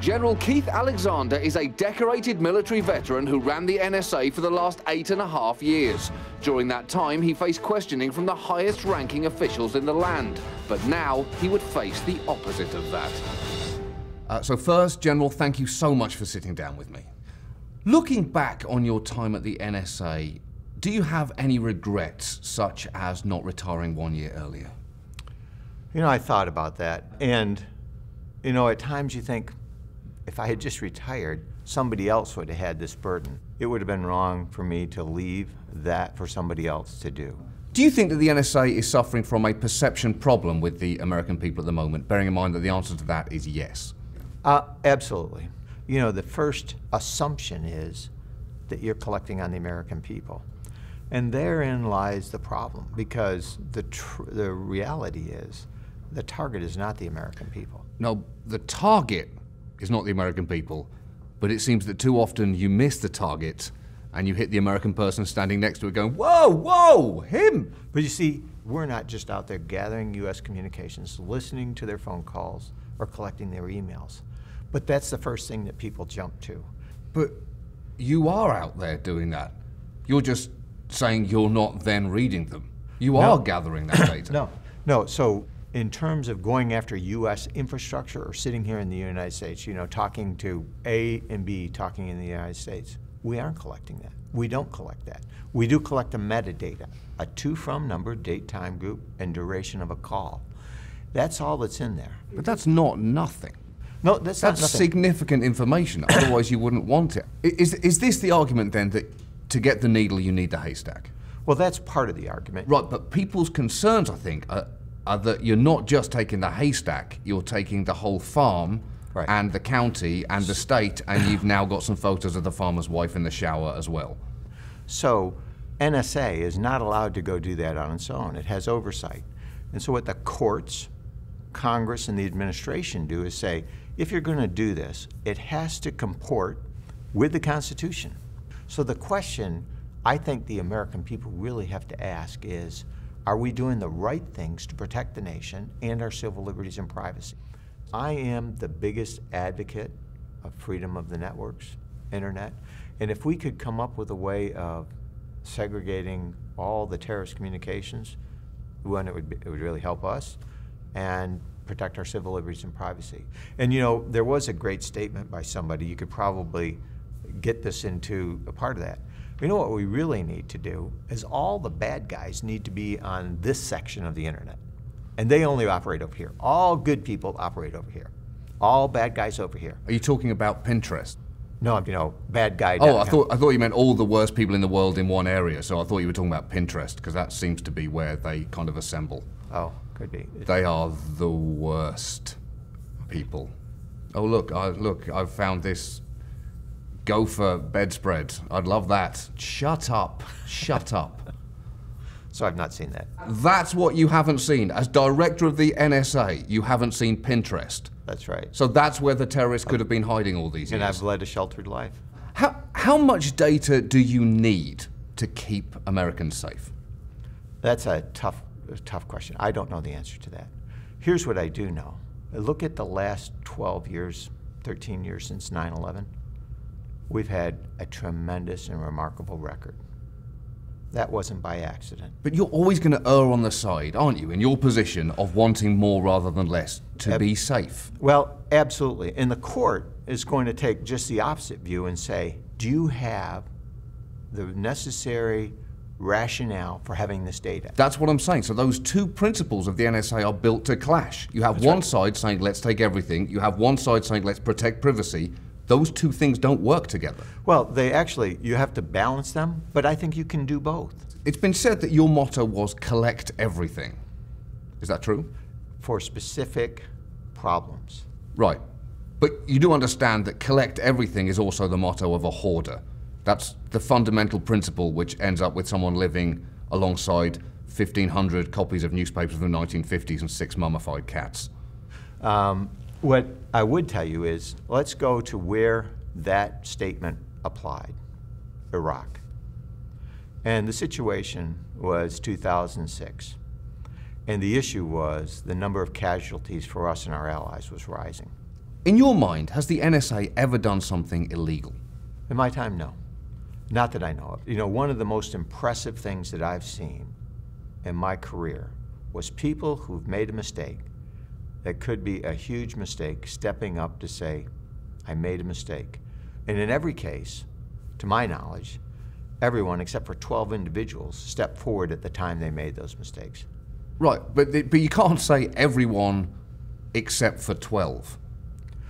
General Keith Alexander is a decorated military veteran who ran the NSA for the last 8.5 years. During that time, he faced questioning from the highest-ranking officials in the land. But now, he would face the opposite of that. So first, General, thank you so much for sitting down with me. Looking back on your time at the NSA, do you have any regrets, such as not retiring 1 year earlier? You know, I thought about that, and, you know, at times you think, if I had just retired, somebody else would have had this burden. It would have been wrong for me to leave that for somebody else to do. Do you think that the NSA is suffering from a perception problem with the American people at the moment, bearing in mind that the answer to that is yes? Absolutely. You know, the first assumption is that you're collecting on the American people. And therein lies the problem, because the reality is the target is not the American people. No, the target is not the American people, but it seems that too often you miss the target and you hit the American person standing next to it going, whoa, whoa, him! But you see, we're not just out there gathering U.S. communications, listening to their phone calls or collecting their emails. But that's the first thing that people jump to. But you are out there doing that. You're just saying you're not then reading them. You are gathering that data. No, so in terms of going after U.S. infrastructure or sitting here in the United States, you know, talking to A and B, talking in the United States, we aren't collecting that. We don't collect that. We do collect the metadata, a to-from number, date, time, group, and duration of a call. That's all that's in there. But that's not nothing. No, that's not nothing. Significant information, otherwise you wouldn't want it. Is this the argument then that to get the needle you need the haystack? Well, that's part of the argument. Right, but people's concerns, I think, are that you're not just taking the haystack, you're taking the whole farm and the county and the state, and you've now got some photos of the farmer's wife in the shower as well. So NSA is not allowed to go do that on its own. It has oversight. And so what the courts, Congress, and the administration do is say, if you're going to do this, it has to comport with the Constitution. So the question I think the American people really have to ask is, are we doing the right things to protect the nation and our civil liberties and privacy? I am the biggest advocate of freedom of the networks, internet, and if we could come up with a way of segregating all the terrorist communications, one, it would really help us and protect our civil liberties and privacy. And you know, there was a great statement by somebody, you could probably get this into a part of that. You know what we really need to do is all the bad guys need to be on this section of the internet. And they only operate over here. All good people operate over here. All bad guys over here. Are you talking about Pinterest? No, you know, bad guy. Oh, I thought you meant all the worst people in the world in one area, so I thought you were talking about Pinterest, because that seems to be where they kind of assemble. Oh, could be. They are the worst people. Oh, look, I've found this gopher bedspread. I'd love that. Shut up. Shut up. So I've not seen that. That's what you haven't seen. As director of the NSA, you haven't seen Pinterest. That's right. So that's where the terrorists could have been hiding all these years. And I've led a sheltered life. How much data do you need to keep Americans safe? That's a tough question. I don't know the answer to that. Here's what I do know. Look at the last 12 years, 13 years since 9/11. We've had a tremendous and remarkable record. That wasn't by accident. But you're always going to err on the side, aren't you, in your position of wanting more rather than less, to be safe? Well, absolutely. And the court is going to take just the opposite view and say, do you have the necessary rationale for having this data? That's what I'm saying. So those two principles of the NSA are built to clash. You have one side saying, let's take everything. You have one side saying, let's protect privacy. Those two things don't work together. Well, they actually, you have to balance them, but I think you can do both. It's been said that your motto was collect everything. Is that true? For specific problems. Right. But you do understand that collect everything is also the motto of a hoarder. That's the fundamental principle which ends up with someone living alongside 1,500 copies of newspapers from the 1950s and 6 mummified cats. What I would tell you is, let's go to where that statement applied, Iraq. And the situation was 2006. And the issue was the number of casualties for us and our allies was rising. In your mind, has the NSA ever done something illegal? In my time, no. Not that I know of. You know, one of the most impressive things that I've seen in my career was people who've made a mistake that could be a huge mistake stepping up to say, I made a mistake. And in every case, to my knowledge, everyone except for 12 individuals stepped forward at the time they made those mistakes. Right, but you can't say everyone except for 12.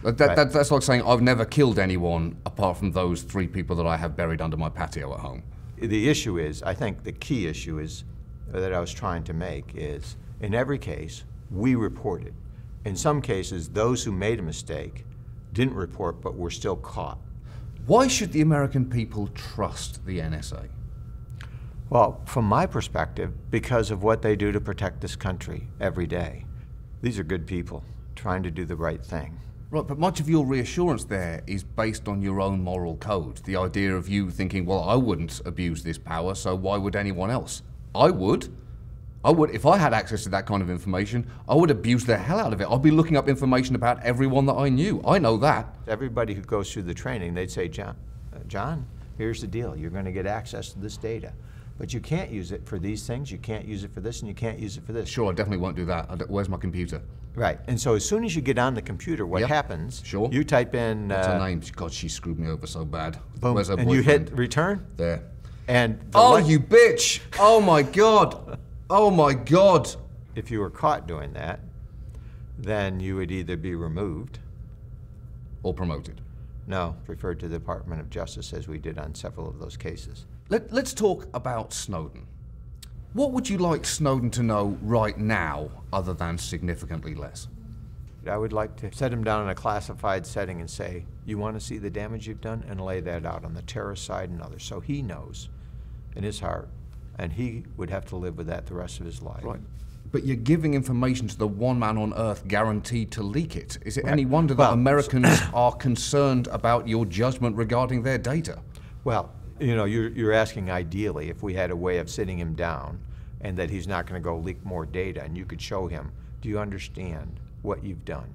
That's like saying I've never killed anyone apart from those 3 people that I have buried under my patio at home. The issue is, I think the key issue is that I was trying to make is, in every case, we reported. In some cases, those who made a mistake didn't report but were still caught. Why should the American people trust the NSA? Well, from my perspective, because of what they do to protect this country every day. These are good people trying to do the right thing. Right, but much of your reassurance there is based on your own moral code. The idea of you thinking, well, I wouldn't abuse this power, so why would anyone else? I would. If I had access to that kind of information, I would abuse the hell out of it. I'd be looking up information about everyone that I knew. I know that. Everybody who goes through the training, they'd say, John, here's the deal. You're going to get access to this data. But you can't use it for these things, you can't use it for this, and you can't use it for this. Sure, I definitely won't do that. Where's my computer? Right, and so as soon as you get on the computer, what happens, sure. You type in... What's her name? God, she screwed me over so bad. Boom, Where's her and boyfriend? you hit return? There. And oh, you bitch! Oh my God! Oh my God! If you were caught doing that, then you would either be removed... Or promoted. No, referred to the Department of Justice as we did on several of those cases. Let's talk about Snowden. What would you like Snowden to know right now, other than significantly less? I would like to set him down in a classified setting and say, you want to see the damage you've done? And lay that out on the terrorist side and others. So he knows in his heart, and he would have to live with that the rest of his life. Right. But you're giving information to the one man on Earth guaranteed to leak it. Is it right. any wonder that Americans are concerned about your judgment regarding their data? Well, you know, you're asking ideally if we had a way of sitting him down and that he's not going to go leak more data, and you could show him, do you understand what you've done?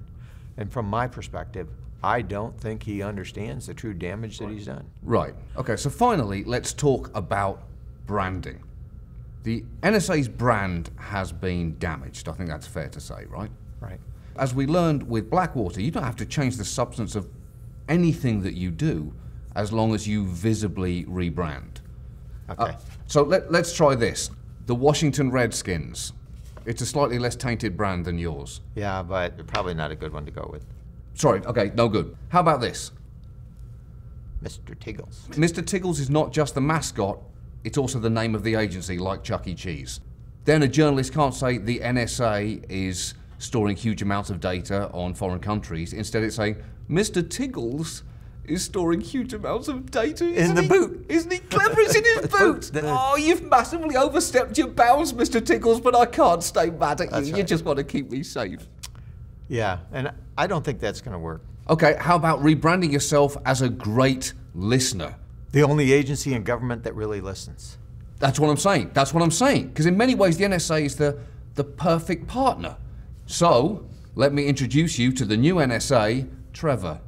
And from my perspective, I don't think he understands the true damage that he's done. Right. Okay, so finally, let's talk about branding. The NSA's brand has been damaged. I think that's fair to say, right? Right. As we learned with Blackwater, you don't have to change the substance of anything that you do as long as you visibly rebrand. Okay. So let's try this. The Washington Redskins. It's a slightly less tainted brand than yours. Yeah, but probably not a good one to go with. Sorry, okay, no good. How about this? Mr. Tiggles. Mr. Tiggles is not just the mascot, it's also the name of the agency, like Chuck E. Cheese. Then a journalist can't say the NSA is storing huge amounts of data on foreign countries. Instead it's saying, Mr. Tiggles is storing huge amounts of data in the boot. Isn't he clever? It's in his boot. Oh, you've massively overstepped your bounds, Mr. Tiggles, but I can't stay mad at you. That's You right. just want to keep me safe. Yeah, and I don't think that's going to work. Okay, how about rebranding yourself as a great listener? The only agency in government that really listens. That's what I'm saying. That's what I'm saying. Because in many ways, the NSA is the perfect partner. So, let me introduce you to the new NSA, Trevor.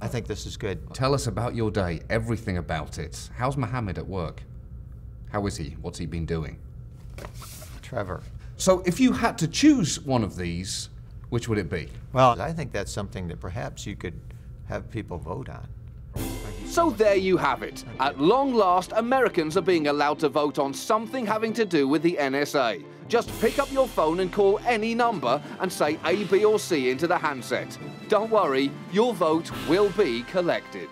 I think this is good. Tell us about your day, everything about it. How's Mohammed at work? How is he? What's he been doing? Trevor. So if you had to choose one of these, which would it be? Well, I think that's something that perhaps you could have people vote on. So there you have it. At long last, Americans are being allowed to vote on something having to do with the NSA. Just pick up your phone and call any number and say A, B or C into the handset. Don't worry, your vote will be collected.